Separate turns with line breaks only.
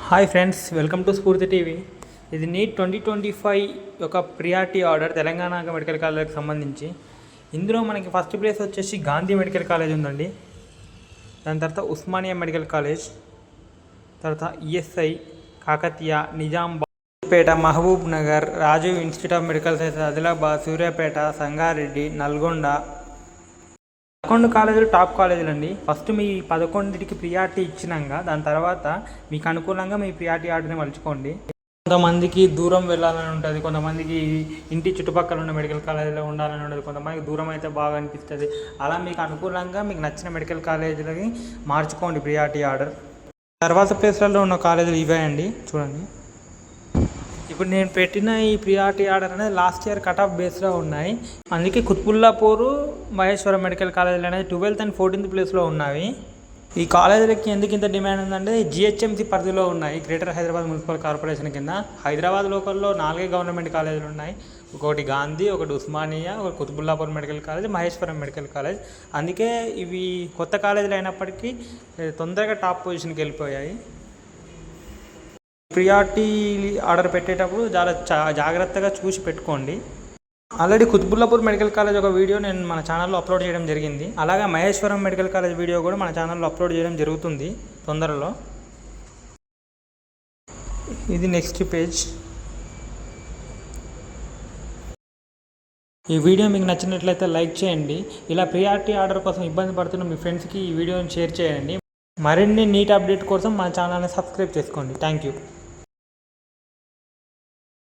Hi friends, welcome to స్ఫూర్తి TV. ఇది neat 2025 యొక్క ప్రియారిటీ ఆర్డర్ తెలంగాణ మెడికల్ కాలేజ్కి సంబంధించి. ఇందులో మనకి ఫస్ట్ ప్లేస్ వచ్చేసి గాంధీ మెడికల్ కాలేజ్ ఉందండి. దాని తర్వాత ఉస్మానియా మెడికల్ కాలేజ్, తర్వాత ESI, Kakatiya, Nizampet, Mahabubnagar, Rajiv institute of medical science, Adilabad, Suryapet, Sangareddy, Nalgonda. 11 కాలేజీలు టాప్ కాలేజీలు అండి. ఫస్ట్ మీ 11కి ప్రియారిటీ ఇచ్చినాక దాని తర్వాత మీకు అనుకూలంగా మీ ప్రియారిటీ ఆర్డర్ని మలుచుకోండి. కొంతమందికి దూరం వెళ్ళాలని ఉంటుంది, కొంతమందికి ఇంటి చుట్టుపక్కల ఉన్న మెడికల్ కాలేజీలో ఉండాలని ఉంటుంది, కొంతమందికి దూరం అయితే బాగా అనిపిస్తుంది. అలా మీకు అనుకూలంగా మీకు నచ్చిన మెడికల్ కాలేజీలకి మార్చుకోండి ప్రియారిటీ ఆర్డర్. తర్వాత ప్లేస్లలో ఉన్న కాలేజీలు ఇవే అండి, చూడండి. ఇప్పుడు నేను పెట్టిన ఈ ప్రియారిటీ ఆర్డర్ అనేది లాస్ట్ ఇయర్ కట్ ఆఫ్ బేస్లో ఉన్నాయి. అందుకే కుత్బుల్లాపూర్, మహేశ్వరం మెడికల్ కాలేజీలు అనేది 12th and 14th ప్లేస్లో ఉన్నాయి. ఈ కాలేజీలకి ఎందుకు ఇంత డిమాండ్ ఉందంటే జిహెచ్ఎంసీ పరిధిలో ఉన్నాయి, గ్రేటర్ హైదరాబాద్ మున్సిపల్ కార్పొరేషన్ కింద. హైదరాబాద్ లోకల్లో 4 గవర్నమెంట్ కాలేజీలు ఉన్నాయి. ఒకటి గాంధీ, ఒకటి ఉస్మానియా, ఒక Quthbullapur medical college, Maheshwaram medical college. అందుకే ఇవి కొత్త కాలేజీలు అయినప్పటికీ తొందరగా టాప్ పొజిషన్కి వెళ్ళిపోయాయి. ప్రియారిటీ ఆర్డర్ పెట్టేటప్పుడు చాలా జాగ్రత్తగా చూసి పెట్టుకోండి. ఆల్రెడీ కుత్బుల్లాపూర్ మెడికల్ కాలేజ్ ఒక వీడియో నేను మన ఛానల్లో అప్లోడ్ చేయడం జరిగింది. అలాగే మహేశ్వరం మెడికల్ కాలేజ్ వీడియో కూడా మన ఛానల్లో అప్లోడ్ చేయడం జరుగుతుంది తొందరలో. ఇది నెక్స్ట్ పేజ్. ఈ వీడియో మీకు నచ్చినట్లయితే లైక్ చేయండి. ఇలా ప్రియారిటీ ఆర్డర్ కోసం ఇబ్బంది పడుతున్న మీ ఫ్రెండ్స్కి ఈ వీడియోని షేర్ చేయండి. మరిన్ని నీట్ అప్డేట్ కోసం మన ఛానల్ని సబ్స్క్రైబ్ చేసుకోండి. Thank you.